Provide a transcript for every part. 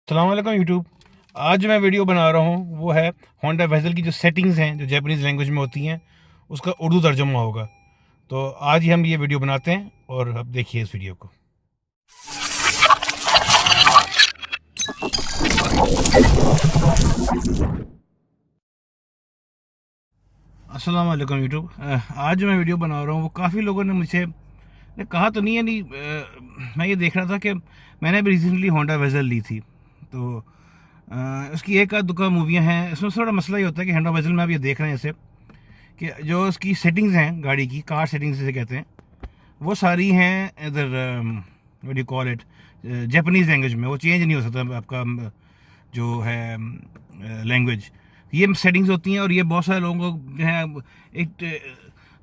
अस्सलाम वालेकुम यूट्यूब। आज जो मैं वीडियो बना रहा हूँ वो है होंडा वेज़ल की जो सेटिंग्स हैं जो जापानीज़ लैंग्वेज में होती हैं उसका उर्दू तर्जुमा होगा। तो आज ही हम ये वीडियो बनाते हैं और अब देखिए इस वीडियो को। अस्सलाम वालेकुम यूट्यूब। आज जो मैं वीडियो बना रहा हूँ वो काफ़ी लोगों ने मुझे ने कहा तो नहीं है नहीं, मैं ये देख रहा था कि मैंने अभी रिसेंटली होंडा वेज़ल ली थी। तो उसकी एक आध दुकान मूवियाँ हैं। इसमें थोड़ा मसला ये होता है कि होंडा वेज़ल में आप ये देख रहे हैं जैसे कि जो उसकी सेटिंग्स हैं गाड़ी की, कार सेटिंग्स जिसे कहते हैं, वो सारी हैं इधर what you call it Japanese language में। वो चेंज नहीं हो सकता आपका जो है लैंग्वेज। ये सेटिंग्स होती हैं और ये बहुत सारे लोगों को जो है एक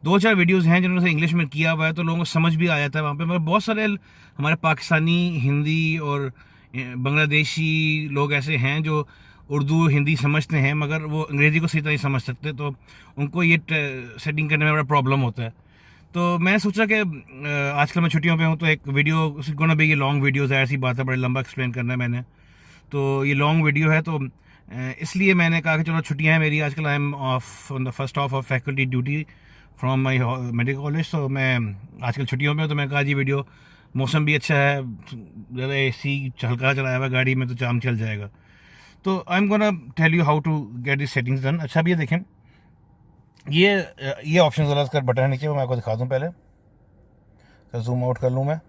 दो चार वीडियोस हैं जिन्होंने इंग्लिश में किया हुआ है तो लोगों को समझ भी आ जाता है वहाँ पे। मगर बहुत सारे हमारे पाकिस्तानी, हिंदी और बांग्लादेशी लोग ऐसे हैं जो उर्दू हिंदी समझते हैं मगर वो अंग्रेज़ी को सही तरह नहीं समझ सकते, तो उनको ये सेटिंग करने में बड़ा प्रॉब्लम होता है। तो मैंने सोचा कि आजकल मैं छुट्टियों पे हूँ तो एक वीडियो गोना भी, ये लॉन्ग वीडियोज़ है, ऐसी बात है, बड़े लंबा एक्सप्लेन करना है मैंने। तो ये लॉन्ग वीडियो है तो इसलिए मैंने कहा कि चलो छुट्टियाँ हैं मेरी आजकल, I am of on the first of faculty duty from my medical college. तो मैं आजकल छुट्टियों में हूँ तो मैं कहा जी वीडियो, मौसम भी अच्छा है, ज़्यादा AC हल्का चलाया हुआ गाड़ी में तो काम चल जाएगा। तो I am gonna tell you how to get this settings done. अच्छा, अब ये देखें, ये ऑप्शन वाला इसका बटन है नीचे, वो मैं आपको दिखा दूँ पहले। तो जूम आउट कर लूँ मैं।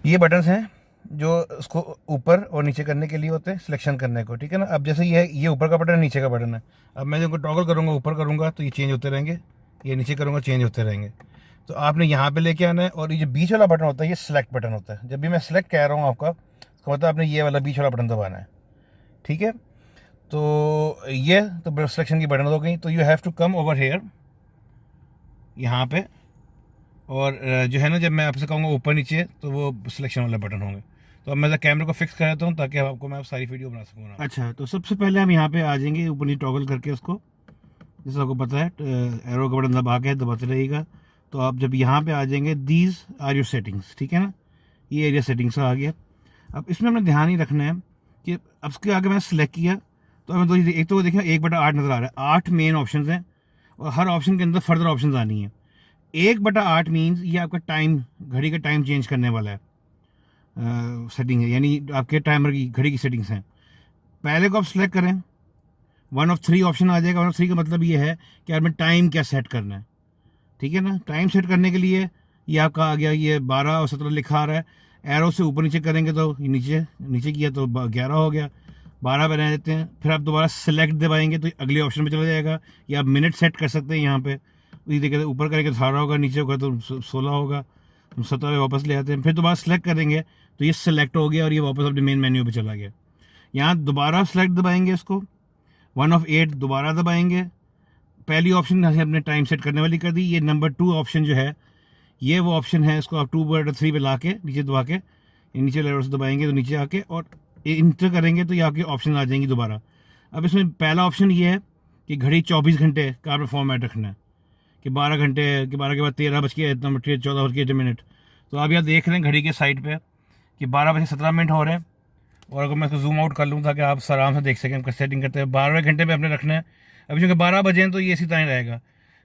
ये बटन्स हैं जो उसको ऊपर और नीचे करने के लिए होते हैं, सिलेक्शन करने को, ठीक है ना। अब जैसे ये ऊपर का बटन है, नीचे का बटन है। अब मैं जब टॉगल करूँगा, ऊपर करूँगा तो ये चेंज होते रहेंगे, ये नीचे करूँगा चेंज होते रहेंगे। तो आपने यहाँ पे लेके आना है और ये जो बीच वाला बटन होता है ये सिलेक्ट बटन होता है। जब भी मैं सिलेक्ट कह रहा हूँ आपका, इसका मतलब आपने ये वाला बीच वाला बटन दबाना है, ठीक है। तो ये तो सिलेक्शन की बटन हो गई। तो you have to come over here, यहाँ पे, और जो है ना, जब मैं आपसे कहूँगा ऊपर नीचे तो वो सिलेक्शन वाले बटन होंगे। तो अब मैं कैमरे को फिक्स कर देता हूँ ताकि आपको मैं सारी वीडियो बना सकूँ। अच्छा, तो सबसे पहले हम यहाँ पे आ जाएंगे ऊपर नीचे टॉगल करके उसको, जैसे आपको पता है एरो का बटन दबा के दबाते रहेगा। तो आप जब यहाँ पे आ जाएंगे, दीज आर योर सेटिंग्स, ठीक है ना, ये एरिया सेटिंग्स आ गया। अब इसमें हमें ध्यान ही रखना है कि अब उसके आगे मैंने सेलेक्ट किया तो हमें एक तो देखिए 1/8 नज़र आ रहा है, 8 मेन ऑप्शन हैं और हर ऑप्शन के अंदर फर्दर ऑप्शन आनी है। 1/8 मीन्स ये आपका टाइम, घड़ी का टाइम चेंज करने वाला है सेटिंग है, यानी आपके टाइमर की घड़ी की सेटिंग्स हैं। पहले को आप सिलेक्ट करें, 1 of 3 ऑप्शन आ जाएगा। 1 of 3 का मतलब ये है कि आपने टाइम क्या सेट करना है, ठीक है ना। टाइम सेट करने के लिए ये आपका आ गया, ये 12 और 17 लिखा आ रहा है। एरो से ऊपर नीचे करेंगे तो नीचे नीचे किया तो 11 हो गया, 12 बना देते हैं। फिर आप दोबारा सेलेक्ट दबाएंगे तो अगले ऑप्शन में चला जाएगा, या आप मिनट सेट कर सकते हैं यहाँ पे। ये देखिए, ऊपर करेंगे तो 18 होगा, नीचे होगा तो 16 होगा, हम 17 में वापस ले आते हैं। फिर दोबारा सेलेक्ट करेंगे तो ये सेलेक्ट हो गया और ये वापस अपने मेन मेन्यू पे चला गया। यहाँ दोबारा सेलेक्ट दबाएंगे इसको, 1 of 8 दोबारा दबाएंगे। पहली ऑप्शन हमने टाइम सेट करने वाली कर दी। ये नंबर 2 ऑप्शन जो है ये वो ऑप्शन है, इसको आप 2/3 पे ला के नीचे दबा के नीचे लेयर से दबाएंगे तो नीचे आके और इंटर करेंगे तो ये आपके ऑप्शन आ जाएंगी दोबारा। अब इसमें पहला ऑप्शन ये है कि घड़ी 24 घंटे का आपने फॉर्मेट रखना है, कि 12 घंटे, कि 12 के बाद 13 बज के 14:08। तो आप यहाँ देख रहे हैं घड़ी के साइड पे कि 12:17 हो रहे हैं। और अगर मैं इसको जूम आउट कर लूँ ताकि आप आराम से देख सकें हम सेटिंग करते हैं, 12वें घंटे में अपने रखना है। अभी चूँकि 12 बजे हैं तो ये इसी तरह रहेगा।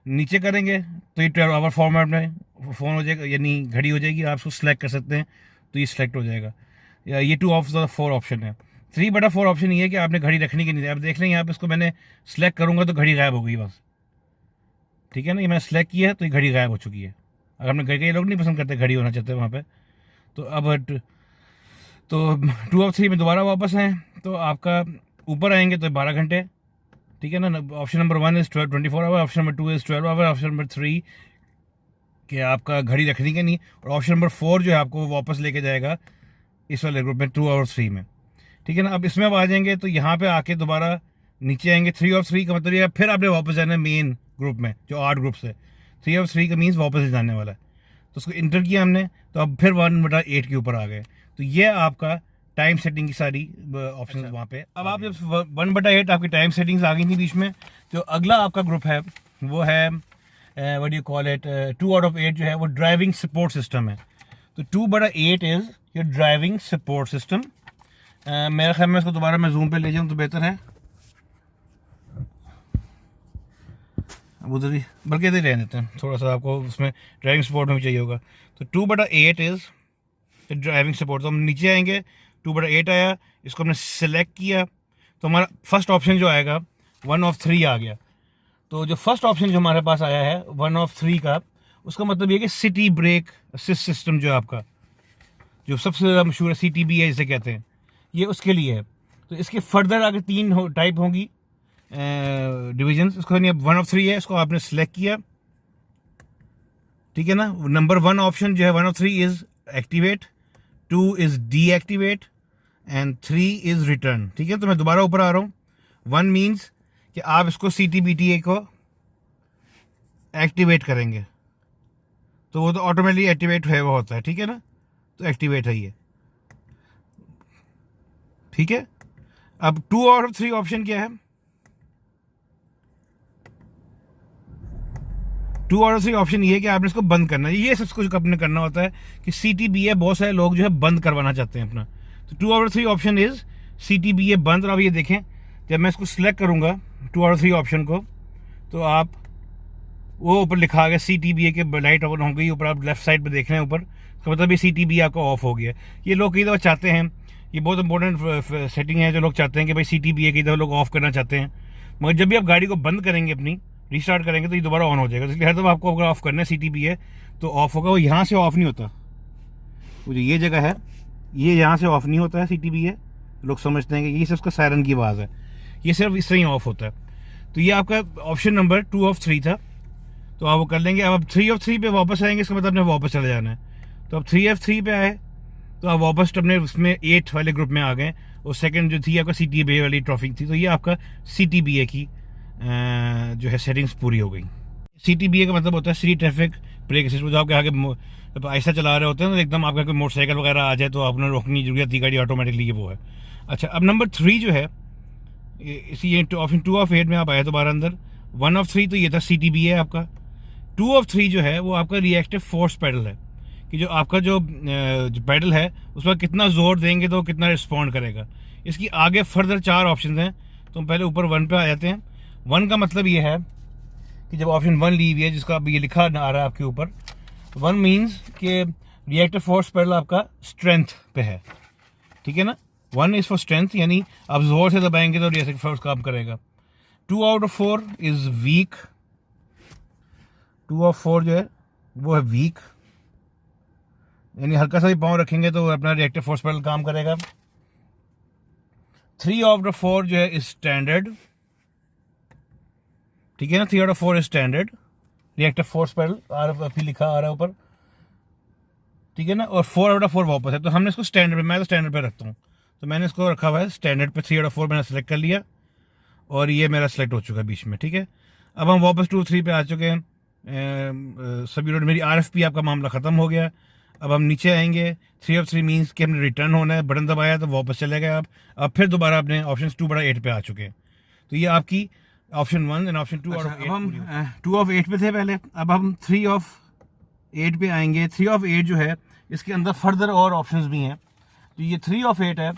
नीचे करेंगे तो ये 12 आवर फॉर्मेट में फ़ोन हो जाएगा, यानी घड़ी हो जाएगी। आप उसको सिलेक्ट कर सकते हैं तो ये सिलेक्ट हो जाएगा। या ये 2 ऑफ द 4 ऑप्शन है। 3/4 ऑप्शन ये है कि आपने घड़ी रखनी की नहीं। आप देख लें यहाँ पे, इसको मैंने सेलेक्ट करूँगा तो घड़ी गायब हो गई बस, ठीक है ना। ये मैंने सेलेक्ट किया है तो ये घड़ी गायब हो चुकी है। अगर अपने घर के लोग नहीं पसंद करते, घड़ी होना चाहते वहाँ पर, तो अब तो 2 of 3 में दोबारा वापस आएँ तो आपका ऊपर आएंगे तो 12 घंटे, ठीक है ना। Option number 1 is 24 hour, option number 2 is 12 hour, option number 3 कि आपका घड़ी रखनी के नहीं, और ऑप्शन नंबर 4 जो है आपको वापस लेके जाएगा इस वाले ग्रुप में 2 और 3 में, ठीक है ना। अब इसमें आप आ जाएंगे तो यहाँ पे आके दोबारा नीचे आएंगे। 3 और 3 का मतलब ये फिर आपने वापस जाना है मेन ग्रुप में, जो 8 ग्रुप्स है। 3 और 3 का मीन्स वापस जाने वाला है। तो उसको इंटर किया हमने तो अब फिर 1/8 के ऊपर आ गए। तो ये आपका टाइम सेटिंग की सारी ऑप्शन वहाँ पे। अब आप जब 1/8 आपकी टाइम सेटिंग्स आ गई थी बीच में, तो अगला आपका ग्रुप है वो है what do you call it, 2 out of 8 जो है वो ड्राइविंग सपोर्ट सिस्टम है। तो 2/8 इज़ ये ड्राइविंग सपोर्ट सिस्टम। मेरे ख्याल में इसको दोबारा मैं जूम पे ले जाऊँ तो बेहतर है, अब उधर ही बल्कि इधर रहने देते हैं, थोड़ा सा आपको उसमें ड्राइविंग सपोर्ट में भी चाहिए होगा। तो 2/8 इज़ ड्राइविंग सपोर्ट। तो हम नीचे आएंगे, 2/8 आया, इसको हमने सेलेक्ट किया तो हमारा फर्स्ट ऑप्शन जो आएगा 1 of 3 आ गया। तो जो फर्स्ट ऑप्शन जो हमारे पास आया है 1 of 3 का, उसका मतलब ये कि सिटी ब्रेक असिस्ट सिस्टम जो आपका जो सबसे ज़्यादा मशहूर है, CTB है जिसे कहते हैं, ये उसके लिए है। तो इसके फर्दर आगे 3 टाइप होंगी डिवीजन। इसको नहीं, अब 1 of 3 है, इसको आपने सेलेक्ट किया, ठीक है ना। नंबर 1 ऑप्शन जो है 1 of 3 is activate, 2 is deactivate and 3 is return, ठीक है। तो मैं दोबारा ऊपर आ रहा हूँ। 1 मीन्स कि आप इसको CTBTA को एक्टिवेट करेंगे तो वो तो ऑटोमेटिकली एक्टिवेट हुआ होता है, ठीक है ना। तो एक्टिवेट है ये, ठीक है। अब 2 out of 3 ऑप्शन क्या है? 2 out of 3 ऑप्शन ये है कि आपने इसको बंद करना है। ये सब कुछ आपने करना होता है कि CTBA बहुत सारे लोग जो है बंद करवाना चाहते हैं अपना। तो 2 out of 3 option is CTBA बंद। और अब ये देखें, जब मैं इसको सिलेक्ट करूंगा 2 out of 3 ऑप्शन को, तो आप वो ऊपर लिखा आ गया CTBA के लाइट ऑन हो गई। ऊपर आप लेफ्ट साइड पे देख रहे हैं ऊपर, तो मतलब ये CTBA आपका ऑफ हो गया। ये लोग कई दफ़ा चाहते हैं, ये बहुत इंपॉर्टेंट सेटिंग है, जो लोग चाहते हैं कि भाई CTBA कई दफ़ा लोग ऑफ करना चाहते हैं, मगर जब भी आप गाड़ी को बंद करेंगे अपनी रीस्टार्ट करेंगे तो ये दोबारा ऑन हो जाएगा। इसलिए हर दफ़ा आपको अगर ऑफ करना है CTBA तो ऑफ होगा। वो यहाँ से ऑफ नहीं होता, वो जो ये जगह है ये यहाँ से ऑफ नहीं होता है CTBA। लोग समझते हैं कि ये सिर्फ उसका सायरन की आवाज़ है, ये सिर्फ इससे ही ऑफ होता है। तो ये आपका ऑप्शन नंबर 2 of 3 था, तो आप वो कर लेंगे। अब 3 of 3 पे वापस आएंगे, इसका मतलब आपने वापस चले जाना है। तो अब 3 of 3 पे आए तो आप वापस अपने उसमें 8 वाले ग्रुप में आ गए। और सेकंड जो थी आपका CTBA वाली ट्रॉफी थी, तो ये आपका CTBA की जो है सेटिंग्स पूरी हो गई। CTBA का मतलब होता है सिटी ट्रैफिक ब्रेक सिस्टम। जो आपके आगे ऐसा चला रहे होते हैं तो एकदम आपका कोई मोटरसाइकिल वगैरह आ जाए तो आपने रोकने की जरूरत थी गाड़ी ऑटोमेटिकली, ये वो है। अच्छा, अब नंबर 3 जो है इसी ये ऑप्शन 2 of 8 में आप आए दोबारा अंदर। 1 of 3 तो ये था CTBA है आपका। 2 of 3 जो है वो आपका रिएक्टिव फोर्स पेडल है, कि जो आपका जो पेडल है उस पर कितना जोर देंगे तो कितना रिस्पॉन्ड करेगा। इसकी आगे फर्दर 4 ऑप्शन हैं, तो हम पहले ऊपर 1 पे आ जाते हैं। 1 का मतलब ये है कि जब ऑप्शन 1 ली हुई है, जिसका अब ये लिखा आ रहा है आपके ऊपर, 1 मीन्स कि रिएक्टिव फोर्स पेडल आपका स्ट्रेंथ पे है, ठीक है ना। 1 इज़ फॉर स्ट्रेंथ, यानी आप जोर से दबाएंगे तो रिएक्टिव फोर्स काम करेगा। 2 out of 4 is week, 2 of 4 जो है वो है वीक, यानी हल्का सा भी पाँव रखेंगे तो अपना रिएक्टिव फोर्स पेडल काम करेगा। 3 out of 4 जो है इज स्टैंडर्ड, ठीक है ना। 3 out of 4 is standard reactive force pedal, RF लिखा आ रहा है ऊपर, ठीक है ना। और 4 out of 4 वापस है, तो हमने इसको स्टैंडर्ड पे, मैं तो स्टैंडर्ड पे रखता हूँ, तो मैंने इसको रखा हुआ है स्टैंडर्ड पे। 3 out of 4 मैंने सेलेक्ट कर लिया और ये मेरा सेलेक्ट हो चुका है बीच में, ठीक है। अब हम वापस 2 3 पे आ चुके हैं। सभी रोड मेरी RFP आपका मामला ख़त्म हो गया। अब हम नीचे आएंगे। 3 of 3 मीन्स कि हमने रिटर्न होना है, बटन दबाया तो वापस चले गए आप। अब फिर दोबारा अपने ऑप्शन 2/8 पे आ चुके हैं। तो ये आपकी option 1 and option 2 out of 8। अब हम 2 of 8 पे थे पहले, अब हम 3 of 8 पे आएंगे। 3 of 8 जो है इसके अंदर फर्दर और ऑप्शंस भी हैं। तो ये 3 of 8 है,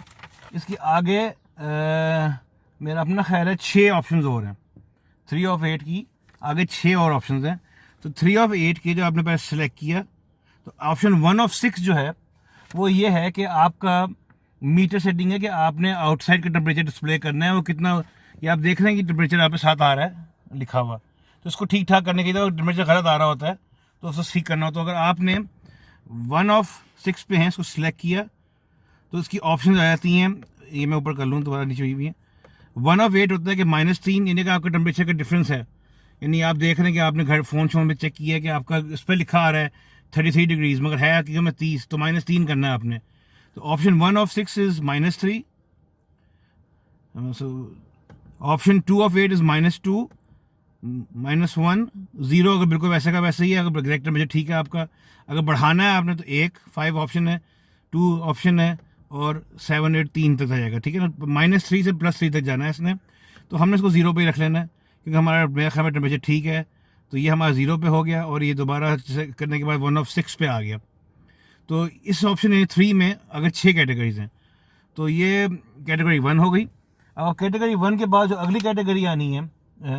इसके आगे मेरा अपना ख्याल है 6 ऑप्शंस और हैं। 3 of 8 की आगे 6 और ऑप्शंस हैं। तो 3 of 8 के जो आपने पहले सेलेक्ट किया, तो ऑप्शन 1 of 6 जो है वो ये है कि आपका मीटर सेटिंग है कि आपने आउटसाइड का टेम्परेचर डिस्प्ले करना है। वो कितना, ये आप देख रहे हैं कि टेम्परेचर यहाँ पे 7 आ रहा है लिखा हुआ, तो इसको ठीक ठाक करने के लिए टेम्परेचर गलत आ रहा होता है तो उसको ठीक करना होता है। तो अगर आपने 1 of 6 पे हैं, इसको सिलेक्ट किया तो इसकी ऑप्शन आ जाती हैं। ये मैं ऊपर कर लूँ, दोबारा नीचे हुई है। 1 of 8 होता है कि -3, यानी कि आपका टेम्परेचर का डिफरेंस है। यानी आप देख रहे हैं कि आपने घर फ़ोन शोन में चेक किया कि आपका इस पर लिखा आ रहा है 33 डिग्रीज, मगर है कि मैं 30, तो -3 करना है आपने। तो option 1 of 6 is -3, option 2 of 8 is -2, -1, 0 अगर बिल्कुल वैसे का वैसे ही है, अगर एग्जैक्ट टेम्परेचर ठीक है आपका। अगर बढ़ाना है आपने तो 1, 5 ऑप्शन है, 2 ऑप्शन है और 7 8 3 तक जाएगा, ठीक है ना। -3 से +3 तक जाना है इसने, तो हमने इसको 0 पे ही रख लेना है क्योंकि हमारा मेरे ख्याल में टेम्परेचर ठीक है। तो ये हमारा 0 पे हो गया और ये दोबारा करने के बाद 1 of 6 पे आ गया। तो इस ऑप्शन ए 3 में अगर 6 कैटेगरीज हैं तो ये कैटेगरी 1 हो गई। अब कैटेगरी 1 के बाद जो अगली कैटेगरी आनी है,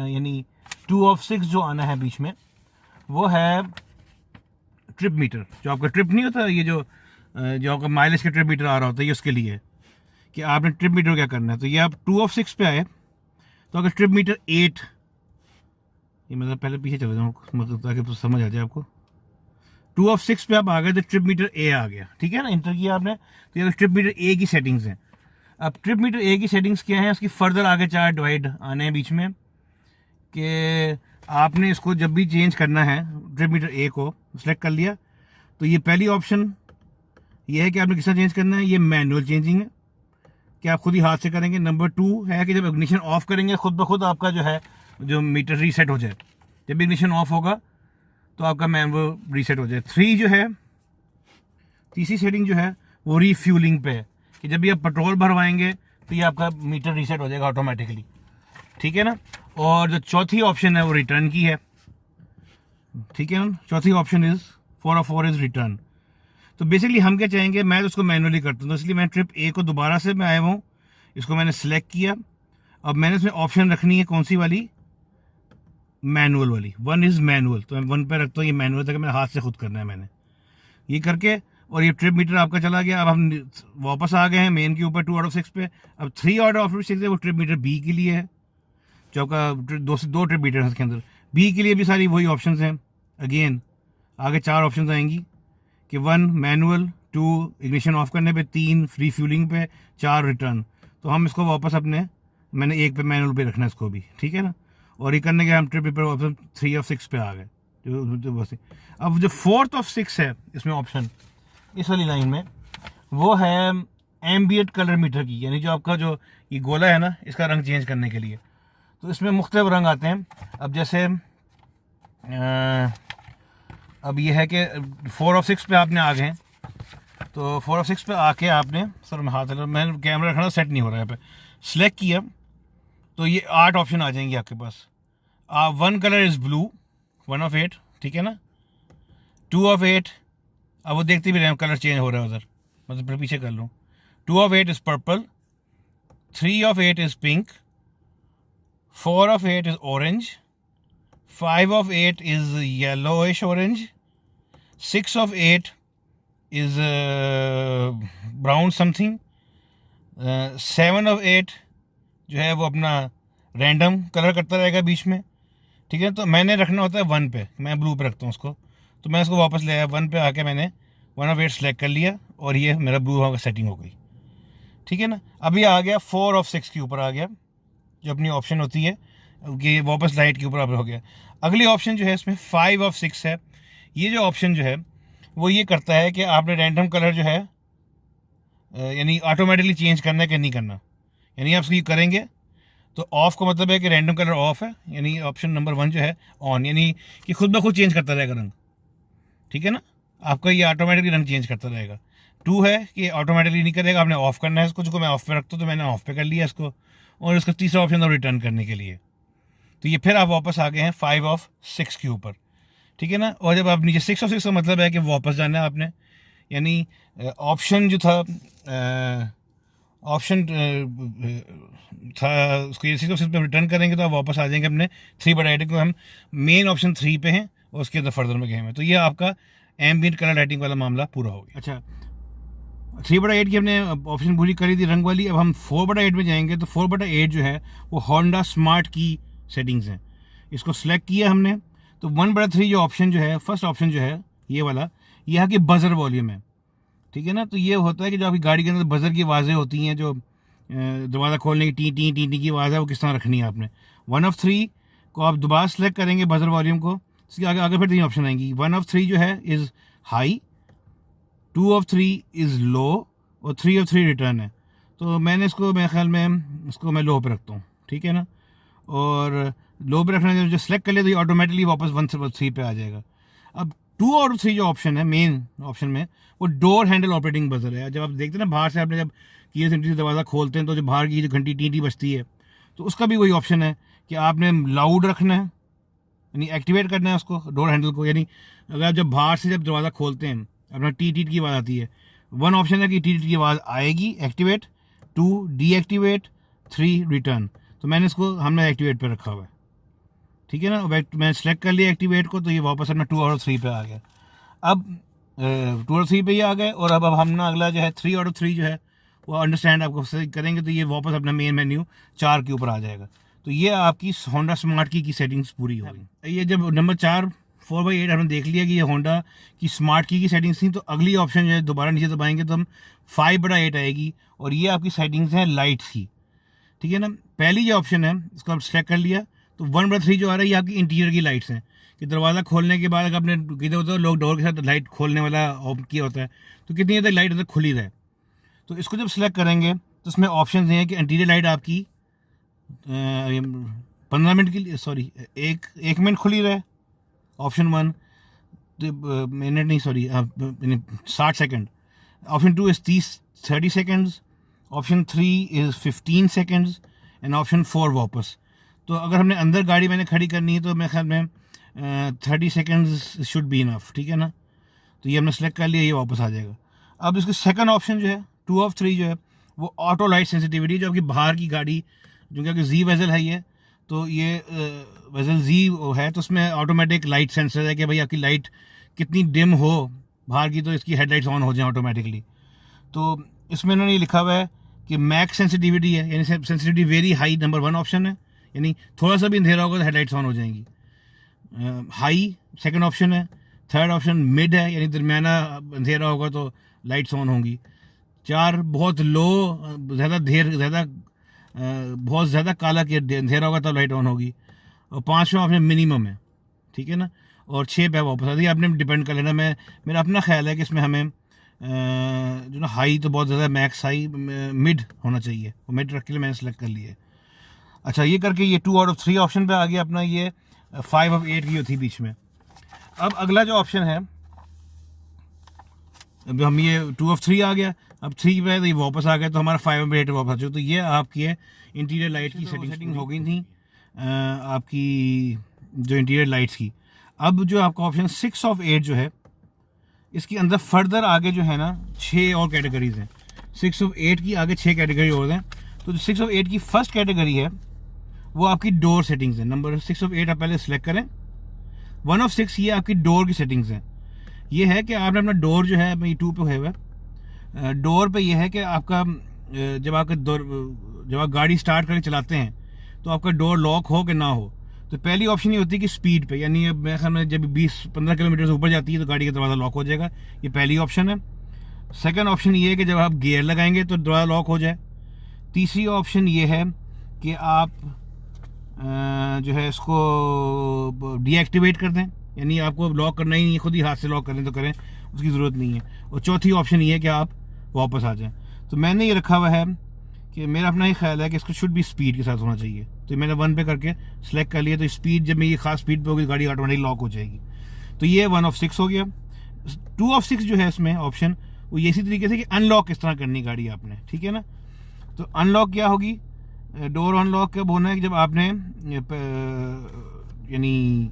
यानी 2 of 6 जो आना है बीच में, वो है ट्रिप मीटर। जो आपका ट्रिप नहीं होता, ये जो आपका माइलेज का ट्रिप मीटर आ रहा होता है, ये उसके लिए है कि आपने ट्रिप मीटर क्या करना है। तो ये आप 2 of 6 पे आए, तो अगर ट्रिप मीटर 8, ये मतलब पहले पीछे चले जाऊँ मतलब ताकि समझ आ जाए आपको। 2 of 6 पे आप आ गए तो ट्रिप मीटर ए आ गया, ठीक है ना, इंटर किया आपने। तो ये ट्रिप मीटर ए की सेटिंग्स हैं। अब ट्रिप मीटर ए की सेटिंग्स क्या है, उसकी फर्दर आगे 4 डिवाइड आने हैं बीच में, कि आपने इसको जब भी चेंज करना है ट्रिप मीटर ए को सिलेक्ट कर लिया, तो ये पहली ऑप्शन ये है कि आपने किसका चेंज करना है, ये मैनुअल चेंजिंग है कि आप खुद ही हाथ से करेंगे। नंबर 2 है कि जब इग्निशन ऑफ करेंगे खुद ब खुद आपका जो है जो मीटर रीसेट हो जाए। जब इग्निशन ऑफ होगा तो आपका मैनुअल रीसेट हो जाए। 3 जो है, तीसरी सेटिंग जो है वो रीफ्यूलिंग पे है कि जब भी आप पेट्रोल भरवाएंगे तो ये आपका मीटर रीसेट हो जाएगा ऑटोमेटिकली, ठीक है ना। और जो चौथी ऑप्शन है वो रिटर्न की है, ठीक है ना। चौथी option is 4 of 4 is return. तो बेसिकली हम क्या चाहेंगे, मैं तो उसको मैनुअली करता हूँ, तो इसलिए मैं ट्रिप ए को दोबारा से मैं आया हूँ, इसको मैंने सेलेक्ट किया। अब मैंने इसमें ऑप्शन रखनी है कौन सी वाली, मैनुअल वाली। 1 इज मैनुअल, तो मैं 1 पे रखता हूँ, ये मैनुअल तक मैंने हाथ से खुद करना है मैंने ये करके। और ये ट्रिप मीटर आपका चला गया। अब हम वापस आ गए हैं मेन के ऊपर 2 out of 6 पे। अब 3 out of 6 है वो ट्रिप मीटर बी के लिए है, जो आपका दो ट्रिप मीटर है उसके अंदर। बी के लिए भी सारी वही ऑप्शंस हैं। अगेन आगे 4 ऑप्शंस आएंगी कि 1 मैनुअल, 2 इग्निशन ऑफ करने पे, 3 रिफ्यूलिंग पे, 4 रिटर्न। तो हम इसको वापस अपने मैंने 1 पे मैनुअल पे रखना है इसको भी, ठीक है ना। और ये करने के हम ट्रिप मीटर ऑप्शन 3 of 6 पे आ गए। अब जो 4th of 6 है इसमें ऑप्शन इस वाली लाइन में, वो है एम्बिएंट कलर मीटर की, यानी जो आपका जो ये गोला है ना, इसका रंग चेंज करने के लिए। तो इसमें मुख्तलिफ रंग आते हैं। अब जैसे अब ये है कि 4 of 6 पे आपने आ गए, तो 4 of 6 पे आके आपने, सर मैं हाथ मैं कैमरा रखना सेट नहीं हो रहा है यहाँ पे, सिलेक्ट किया तो ये 8 ऑप्शन आ जाएंगे आपके पास। 1 कलर इज़ ब्लू, 1 of 8, ठीक है ना। 2 of 8, अब वो देखते भी रहे कलर चेंज हो रहा है उधर, मतलब पीछे कर लूँ। 2 of 8 is purple, 3 of 8 is pink, 4 of 8 is orange, 5 of 8 is yellowish orange, 6 of 8 is brown something, 7 of 8 जो है वो अपना रैंडम कलर करता रहेगा बीच में, ठीक है। तो मैंने रखना होता है 1 पे, मैं ब्लू पे रखता हूँ उसको। तो मैं इसको वापस ले आया, 1 पे आके मैंने 1 of 8 सेलेक्ट कर लिया और ये मेरा ब्लू सेटिंग हो गई, ठीक है ना। अभी आ गया 4 of 6 के ऊपर आ गया, जो अपनी ऑप्शन होती है कि वापस लाइट के ऊपर हो गया। अगली ऑप्शन जो है इसमें 5 of 6 है। ये जो ऑप्शन जो है वो ये करता है कि आपने रैंडम कलर जो है यानी ऑटोमेटिकली चेंज करना है कि नहीं करना। यानी आप इसको करेंगे तो ऑफ का मतलब है कि रैंडम कलर ऑफ है, यानी ऑप्शन नंबर 1 जो है ऑन, यानी कि खुद ब खुद चेंज करता रहेगा रंग, ठीक है ना। आपका ये ऑटोमेटिकली रंग चेंज करता रहेगा। 2 है कि ऑटोमेटिकली नहीं करेगा, आपने ऑफ करना है इसको, जिसको मैं ऑफ पे रखता हूँ तो मैंने ऑफ पे कर लिया इसको। और इसका तीसरा ऑप्शन था रिटर्न करने के लिए। तो ये फिर आप वापस आ गए हैं 5 of 6 के ऊपर, ठीक है ना। और जब आप नीचे 6 of 6 का मतलब है कि वापस जाना है आपने, यानी ऑप्शन जो था ऑप्शन था उसको ये 6 of 6 पे रिटर्न करेंगे तो आप वापस आ जाएंगे अपने 3/8 को। हम मेन ऑप्शन 3 पे हैं और उसके अंदर फर्दर में गए हैं। तो ये आपका एम्बिएंट कलर लाइटिंग वाला मामला पूरा हो गया। अच्छा, 3/8 की हमने ऑप्शन पूरी करी थी रंग वाली। अब हम 4/8 में जाएंगे तो 4/8 जो है वो होंडा स्मार्ट की सेटिंग्स हैं। इसको सिलेक्ट किया हमने तो 1/3 जो ऑप्शन जो है, फर्स्ट ऑप्शन जो है ये वाला, ये है कि बजर वॉल्यूम है, ठीक है ना। तो ये होता है कि जो आपकी गाड़ी के अंदर बजर की आवाज़ें होती हैं, जो दरवाज़ा खोलने की टी टी की आवाज़ है, वो किस तरह रखनी है आपने। 1 of 3 को आप दोबारा सेलेक्ट करेंगे बजर वॉल्यूम को, इसके आगे आगे फिर 3 ऑप्शन आएंगी। 1 of 3 जो है is high, 2 of 3 is low और 3 of 3 रिटर्न है। तो मैंने इसको मेरे ख्याल में इसको मैं लो पे रखता हूँ, ठीक है ना। और लो पे रखना जो सेलेक्ट कर लिया तो ये ऑटोमेटिकली वापस 1 से 3 पे आ जाएगा। अब 2 और 3 जो ऑप्शन है मेन ऑप्शन में, वो डोर हैंडल ऑपरेटिंग बजर है। जब आप देखते हैं ना बाहर से आपने जब कीयर से दरवाज़ा खोलते हैं तो जो बाहर की जो घंटी टी बजती है, तो उसका भी वही ऑप्शन है कि आपने लाउड रखना है, यानी एक्टिवेट करना है उसको डोर हैंडल को। यानी अगर जब बाहर से जब दरवाज़ा खोलते हैं अपना टी टी की आवाज़ आती है। वन ऑप्शन है कि टी टी की आवाज़ आएगी, activate, two deactivate, three return. तो मैंने इसको हमने एक्टिवेट पे रखा हुआ है, ठीक है ना। मैं सेलेक्ट कर लिया एक्टिवेट को, तो ये वापस अपना 2 आउट ऑफ 3 पे आ गया। अब 2 आउट ऑफ 3 पे ये आ गए, और अब हम ना अगला जो है 3 आउट ऑफ 3 जो है वो अंडरस्टैंड आपको करेंगे, तो ये वापस अपना मेन मेन्यू 4 के ऊपर आ जाएगा। तो ये आपकी होंडा स्मार्ट की सेटिंग्स पूरी हो गई। ये जब नंबर 4 4/8 हमने देख लिया कि ये होंडा की स्मार्ट की सेटिंग्स थी, तो अगली ऑप्शन जो है दोबारा नीचे दबाएंगे तो हम 5/8 आएगी, और ये आपकी सेटिंग्स हैं लाइट्स की, ठीक है ना। पहली जो ऑप्शन है इसको आप सेलेक्ट कर लिया, तो 1/3 जो आ रहा है ये आपकी इंटीरियर की लाइट्स हैं, कि दरवाज़ा खोलने के बाद अगर आपने किधर होता है लोग डोर के साथ लाइट खोलने वाला ऑफ किया होता है, तो कितनी देर लाइट अंदर खुली रहे। तो इसको जब सेलेक्ट करेंगे तो इसमें ऑप्शन हैं कि इंटीरियर लाइट आपकी 15 मिनट के लिए, सॉरी 1 मिनट खुली रहे, ऑप्शन 1, मिनट नहीं sorry 60 second. Option 2 is 30 seconds, option 3 is 15 seconds, and option 4 वापस। तो अगर हमने अंदर गाड़ी मैंने खड़ी करनी है तो मेरे ख्याल में 30 सेकेंड्स शुड बी इनफ, ठीक है ना। तो ये हमने सेलेक्ट कर लिया, ये वापस आ जाएगा। अब इसका सेकंड ऑप्शन जो है 2 ऑफ 3 जो है वो ऑटो लाइट सेंसिटिविटी, जो आपकी बाहर की गाड़ी, जो कि आपकी जी वेजल है ये, तो ये वेजल जी है, तो उसमें ऑटोमेटिक लाइट सेंसर है कि भाई आपकी लाइट कितनी डिम हो बाहर की, तो इसकी हेडलाइट्स ऑन हो जाए ऑटोमेटिकली। तो इसमें उन्होंने ये लिखा हुआ है कि मैक्स सेंसिटिविटी है, यानी sensitivity very high, number 1 option है, यानी थोड़ा सा भी अंधेरा होगा तो हेडलाइट्स ऑन हो जाएंगी। हाई सेकंड ऑप्शन है। थर्ड ऑप्शन मिड है, यानी दरमियाना अंधेरा होगा तो लाइट्स ऑन होंगी। 4 बहुत लो, बहुत ज़्यादा काला कि अंधेरा होगा तो लाइट ऑन होगी। और 5वां ऑप्शन मिनिमम है, ठीक है ना। और 6 पे वापस आती है, आपने डिपेंड कर लेना। मेरा अपना ख्याल है कि इसमें हमें जो ना हाई तो बहुत ज़्यादा, मैक्स हाई, मिड होना चाहिए, वो मिड रख के लिए मैंने सेलेक्ट कर लिया है। अच्छा, ये करके ये 2 आउट ऑफ 3 ऑप्शन पे आ गया अपना, ये 5 ऑफ 8 की थी बीच में। अब अगला जो ऑप्शन है, अब हम ये 2 ऑफ 3 आ गया, अब 3 पे तो ये वापस आ गया, तो हमारा 5 ऑफ 8 वापस आ चुका। तो ये आपकी है इंटीरियर लाइट की सेटिंग हो गई थी आपकी, जो इंटीरियर लाइट्स की। अब जो आपका ऑप्शन 6 ऑफ 8 जो है, इसके अंदर फर्दर आगे जो है ना 6 और कैटेगरीज हैं। 6 ऑफ 8 की आगे 6 कैटेगरी और हैं। तो जो 6 ऑफ 8 की फर्स्ट कैटेगरी है वो आपकी डोर सेटिंग्स है। नंबर 6 ऑफ 8 आप पहले सेलेक्ट करें। 1 ऑफ 6 ये आपकी डोर की सेटिंग्स हैं। ये है कि आपने अपना डोर जो है, 2 पे है हुआ डोर पे, ये है कि आपका जब आप गाड़ी स्टार्ट करके चलाते हैं तो आपका डोर लॉक हो कि ना हो। तो पहली ऑप्शन ये होती है कि स्पीड पे, यानी अब मेरे ख्याल में जब 20-15 किलोमीटर से ऊपर जाती है तो गाड़ी का दरवाज़ा लॉक हो जाएगा, ये पहली ऑप्शन है। सेकंड ऑप्शन ये है कि जब आप गियर लगाएंगे तो दरवाज़ा लॉक हो जाए। तीसरी ऑप्शन ये है कि आप जो है इसको डीएक्टिवेट कर दें, यानी आपको लॉक करना ही नहीं है, खुद ही हाथ से लॉक करें तो करें, उसकी ज़रूरत नहीं है। और चौथी ऑप्शन ये है कि आप वापस आ जाएं। तो मैंने ये रखा हुआ है कि मेरा अपना ही ख्याल है कि इसको शुड भी स्पीड के साथ होना चाहिए। तो मैंने 1 पे करके सेलेक्ट कर लिया, तो स्पीड जब मेरी खास स्पीड पे होगी गाड़ी ऑटोमेटिक लॉक हो जाएगी। तो ये 1 ऑफ 6 हो गया। 2 ऑफ 6 जो है इसमें ऑप्शन, वो इसी तरीके से कि अनलॉक किस तरह करनी गाड़ी आपने, ठीक है ना। तो अनलॉक क्या होगी, डोर अनलॉक कब होना है कि जब आपने यानी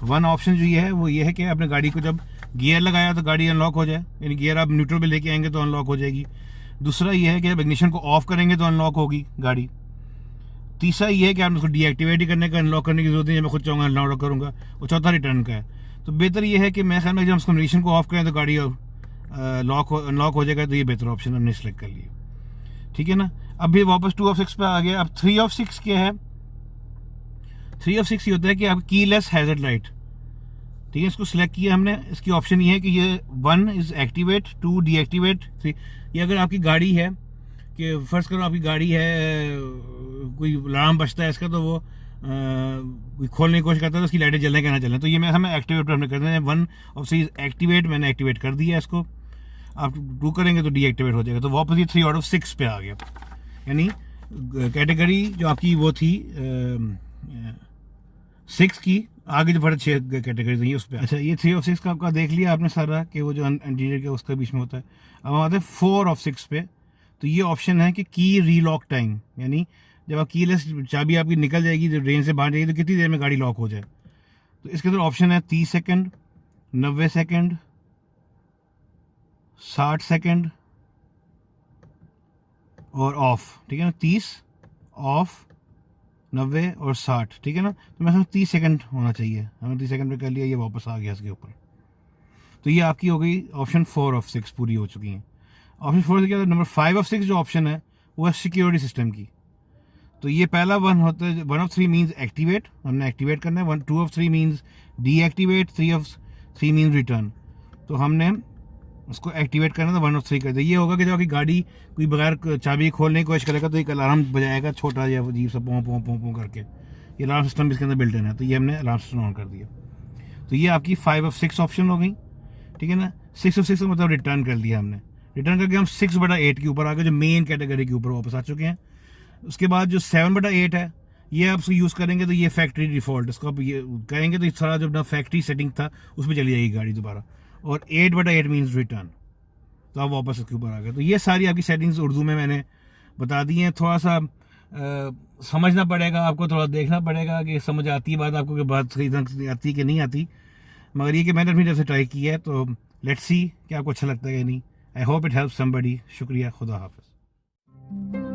1 ऑप्शन जो ये है वो ये है कि आपने गाड़ी को जब गियर लगाया तो गाड़ी अनलॉक हो जाए, यानी गियर आप न्यूट्रल पे लेके आएंगे तो अनलॉक हो जाएगी। दूसरा ये है कि जब इग्निशन को ऑफ करेंगे तो अनलॉक होगी गाड़ी। तीसरा ये है कि आपने उसको डीएक्टिवेट ही करने का, अनलॉक करने की जरूरत नहीं है, मैं खुद चाहूँगा अनलॉक करूँगा। और चौथा रिटर्न का है। तो बेहतर ये है कि मैं ख्याल में जब उसको इग्निशन को ऑफ करें तो गाड़ी अनलॉक हो जाएगा। तो ये बेहतर ऑप्शन हमने सेलेक्ट कर लिया, ठीक है ना। अब भी वापस 2 ऑफ 6 पे आ गया। अब 3 ऑफ 6 क्या है, 3 ऑफ 6 ये होता है कि आप कीलेस हैजर्ड लाइट, ठीक है, इसको सिलेक्ट किया हमने। इसकी ऑप्शन ये है कि ये 1 इज एक्टिवेट, 2 डीएक्टिवेट, 3 ये अगर आपकी गाड़ी है कि फर्स्ट करो आपकी गाड़ी है, कोई अलार्म बजता है इसका, तो वो कोई खोलने की कोशिश करता है तो उसकी लाइटें जलने के ना जलें। तो ये मैं हमें एक्टिवेट हमने कर देना है। 1 ऑफ 6 एक्टिवेट, मैंने एक्टिवेट कर दिया इसको। आप 2 करेंगे तो डीएक्टिवेट हो जाएगा। तो वापस ये 3 आउट ऑफ 6 पे आ गया, यानी कैटेगरी जो आपकी वो थी 6 की, आगे जो बड़े 6 कैटेगरी थी उस पर। अच्छा, ये 3 ऑफ 6 का आपका देख लिया आपने सारा कि वो जो इंटीरियर के उसके बीच में होता है। अब हम आते हैं 4 ऑफ 6 पे। तो ये ऑप्शन है कि की रीलॉक टाइम, यानी जब आप कीलेस चाबी आपकी निकल जाएगी, जब रेंज से बाहर जाएगी तो कितनी देर में गाड़ी लॉक हो जाए। तो इसके अंदर ऑप्शन है 30 सेकेंड, 90 सेकेंड, 60 सेकंड और ऑफ, ठीक है ना, 30 ऑफ, 90 और 60, ठीक है ना। तो मैं समझ 30 सेकंड होना चाहिए, हमने 30 सेकंड पे कर लिया, ये वापस आ गया इसके ऊपर। तो ये आपकी हो गई ऑप्शन 4 ऑफ 6 पूरी हो चुकी हैं। ऑप्शन 4 से क्या, नंबर 5 ऑफ 6 जो ऑप्शन है वो है सिक्योरिटी सिस्टम की। तो ये पहला वन होता है, 1 ऑफ 3 मीन्स एक्टिवेट, हमने एक्टिवेट करना है। 2 of 3 means deactivate, 3 of 3 means return. तो हमने उसको एक्टिवेट करना था, 1 ऑफ 3 कर दिया। ये होगा कि जब आपकी गाड़ी कोई बगैर चाबी खोलने की कोशिश करेगा तो एक अलार्म बजाएगा छोटा या अजीब सा पों पों पों पों करके। ये अलार्म सिस्टम इसके अंदर बिल्ट इन है, तो ये हमने अलार्म सिस्टम ऑन कर दिया। तो ये आपकी 5 ऑफ 6 ऑप्शन हो गई, ठीक है ना। 6 ऑफ 6 का मतलब रिटर्न कर दिया हमने। रिटर्न करके हम 6/8 के ऊपर आ गए, जो मेन कैटेगरी के ऊपर वापस आ चुके हैं। उसके बाद जो 7/8 है, ये आप उसको यूज़ करेंगे तो ये फैक्ट्री डिफ़ॉल्ट, इसको आप ये करेंगे तो इस सारा जो अपना फैक्ट्री सेटिंग था उसमें चली जाएगी गाड़ी दोबारा। और 8/8 मीन्स रिटर्न, तो आप वापस उसके ऊपर आ गए। तो ये सारी आपकी सेटिंग्स उर्दू में मैंने बता दी हैं। थोड़ा सा समझना पड़ेगा आपको, थोड़ा देखना पड़ेगा कि समझ आती है बात आपको, कि बात सही ढंग से आती कि नहीं आती। मगर ये कि मैंने अपनी तरफ से ट्राई की है, तो लेट्स सी कि आपको अच्छा लगता है या नहीं। I hope it help somebody. शुक्रिया, खुदा हाफिज़।